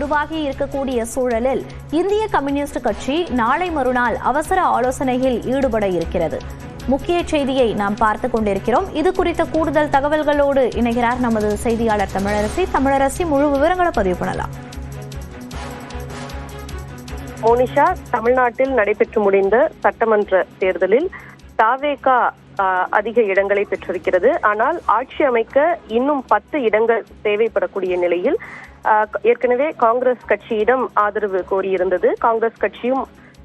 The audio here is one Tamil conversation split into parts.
உருவாகி இருக்கக்கூடிய சூழலில் இந்திய கம்யூனிஸ்ட் கட்சி நாளை மறுநாள் அவசர ஆலோசனையில் ஈடுபட இருக்கிறது. முக்கிய செய்தியை நாம் பார்த்துக் கொண்டிருக்கிறோம். இது குறித்த கூடுதல் தகவல்களோடு இணைகிறார் நமது செய்தியாளர் தமிழரசி. தமிழரசி, முழு விவரங்களை பதிவு பண்ணலாம். மோனிஷா, தமிழ்நாட்டில் நடைபெற்று முடிந்த சட்டமன்ற தேர்தலில் தாவேகா அதிக இடங்களை பெற்றிருக்கிறது. ஆனால் ஆட்சி அமைக்க இன்னும் 10 இடங்கள் தேவைப்படக்கூடிய நிலையில் ஏற்கனவே காங்கிரஸ் கட்சியிடம் ஆதரவு கோரியிருந்தது. காங்கிரஸ் கட்சியும்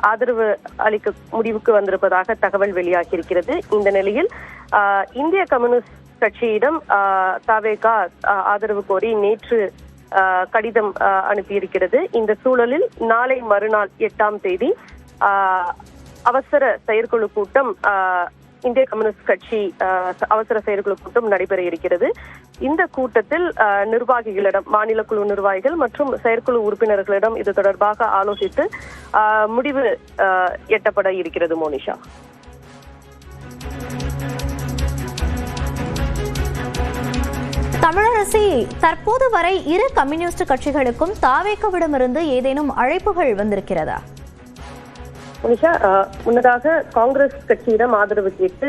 ஆதரவு அளிக்க முடிவுக்கு வந்திருப்பதாக தகவல் வெளியாகி இருக்கிறது. இந்த நிலையில் இந்திய கம்யூனிஸ்ட் கட்சியிடம் தாவேகா ஆதரவு கோரி நேற்று கடிதம் அனுப்பியிருக்கிறது. இந்த சூழலில் நாளை மறுநாள் 8ஆம் தேதி அவசர செயற்குழு கூட்டம் இந்திய கம்யூனிஸ்ட் கட்சி அவசர செயற்குழு கூட்டம் நடைபெற இருக்கிறது. இந்த கூட்டத்தில் நிர்வாகிகளிடம், மாநில குழு நிர்வாகிகள் மற்றும் செயற்குழு உறுப்பினர்களிடம் இது தொடர்பாக ஆலோசித்து முடிவு எட்டப்பட இருக்கிறது. மோனிஷா, தமிழரசி, தற்போது வரை இரு கம்யூனிஸ்ட் கட்சிகளுக்கும் தாவேகாவிடமிருந்து ஏதேனும் அழைப்புகள் வந்திருக்கிறதா? மோனிஷா, முன்னதாக காங்கிரஸ் கட்சியிடம் ஆதரவு கேட்டு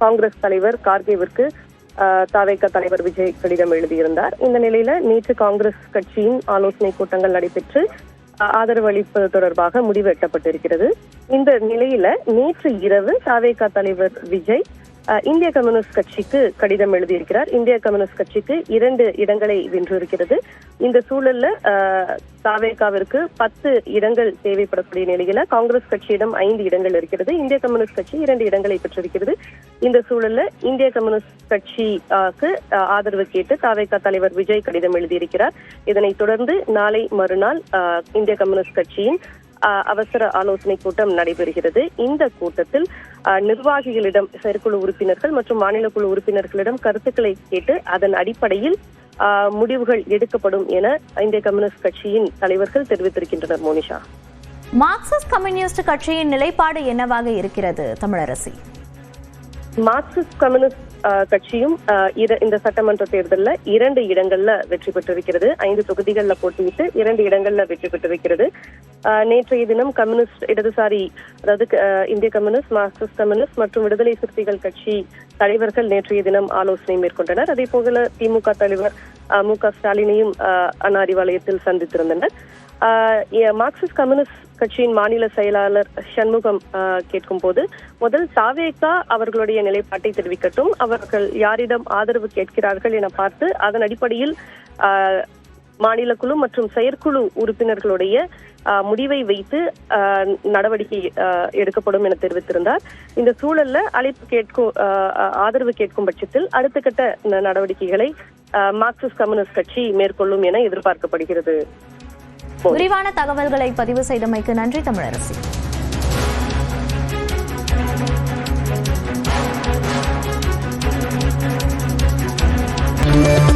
காங்கிரஸ் தலைவர் கார்கேவிற்கு தாவேகா தலைவர் விஜய் கடிதம் எழுதியிருந்தார். இந்த நிலையில நேற்று காங்கிரஸ் கட்சியின் ஆலோசனை கூட்டங்கள் நடைபெற்று ஆதரவு அளிப்பது தொடர்பாக முடிவு எட்டப்பட்டிருக்கிறது. இந்த நிலையில நேற்று இரவு தாவேகா தலைவர் விஜய் இந்திய கம்யூனிஸ்ட் கட்சிக்கு கடிதம் எழுதியிருக்கிறார். இந்திய கம்யூனிஸ்ட் கட்சிக்கு 2 இடங்களை வென்றிருக்கிறது. இந்த சூழல்ல தாவேகாவிற்கு 10 இடங்கள் தேவைப்படக்கூடிய நிலையில காங்கிரஸ் கட்சியிடம் 5 இடங்கள் இருக்கிறது. இந்திய கம்யூனிஸ்ட் கட்சி 2 இடங்களை பெற்றிருக்கிறது. இந்த சூழல்ல இந்திய கம்யூனிஸ்ட் கட்சிக்கு ஆதரவு கேட்டு தாவேகா தலைவர் விஜய் கடிதம் எழுதியிருக்கிறார். இதனைத் தொடர்ந்து நாளை மறுநாள் இந்திய கம்யூனிஸ்ட் கட்சியின் அவசர ஆலோசனை கூட்டம் நடைபெறுகிறது. இந்த கூட்டத்தில் நிர்வாகிகளிடம், செயற்குழு உறுப்பினர்கள் மற்றும் மாநில குழு உறுப்பினர்களிடம் கருத்துக்களை கேட்டு அதன் அடிப்படையில் முடிவுகள் எடுக்கப்படும் என இந்திய கம்யூனிஸ்ட் கட்சியின் தலைவர்கள் தெரிவித்திருக்கின்றனர். மோனிஷா, மார்க்சிஸ்ட் கம்யூனிஸ்ட் கட்சியின் நிலைப்பாடு என்னவாக இருக்கிறது? தமிழரசி, மார்க்சிஸ்ட் கம்யூனிஸ்ட் கட்சியும் இந்த சட்டமன்ற தேர்தலில் 2 இடங்கள்ல வெற்றி பெற்றிருக்கிறது. 5 தொகுதிகள்ல போட்டியிட்டு 2 இடங்கள்ல வெற்றி பெற்றிருக்கிறது. நேற்றைய தினம் கம்யூனிஸ்ட் இடதுசாரி, அதாவது இந்திய கம்யூனிஸ்ட், மார்க்சிஸ்ட் கம்யூனிஸ்ட் மற்றும் விடுதலை சிறுத்தைகள் கட்சி தலைவர்கள் நேற்றைய தினம் ஆலோசனை மேற்கொண்டனர். அதே போல திமுக தலைவர் மு.க. ஸ்டாலினையும் அண்ணா அறிவாலயத்தில் சந்தித்திருந்தனர். மார்க்சிஸ்ட் கம்யூனிஸ்ட் கட்சியின் மாநில செயலாளர் சண்முகம் கேட்கும் போது, முதல் தாவேகா அவர்களுடைய நிலைப்பாட்டை தெரிவிக்கட்டும், அவர்கள் யாரிடம் ஆதரவு கேட்கிறார்கள் என பார்த்து அதன் அடிப்படையில் மாநில குழு மற்றும் செயற்குழு உறுப்பினர்களுடைய முடிவை வைத்து நடவடிக்கை எடுக்கப்படும் என தெரிவித்திருந்தார். இந்த சூழல்ல ஆதரவு கேட்கும் பட்சத்தில் அடுத்த கட்ட நடவடிக்கைகளை மார்க்சிஸ்ட் கம்யூனிஸ்ட் கட்சி மேற்கொள்ளும் என எதிர்பார்க்கப்படுகிறது. விரிவான தகவல்களை பதிவு செய்தமைக்கு நன்றி தமிழரசி.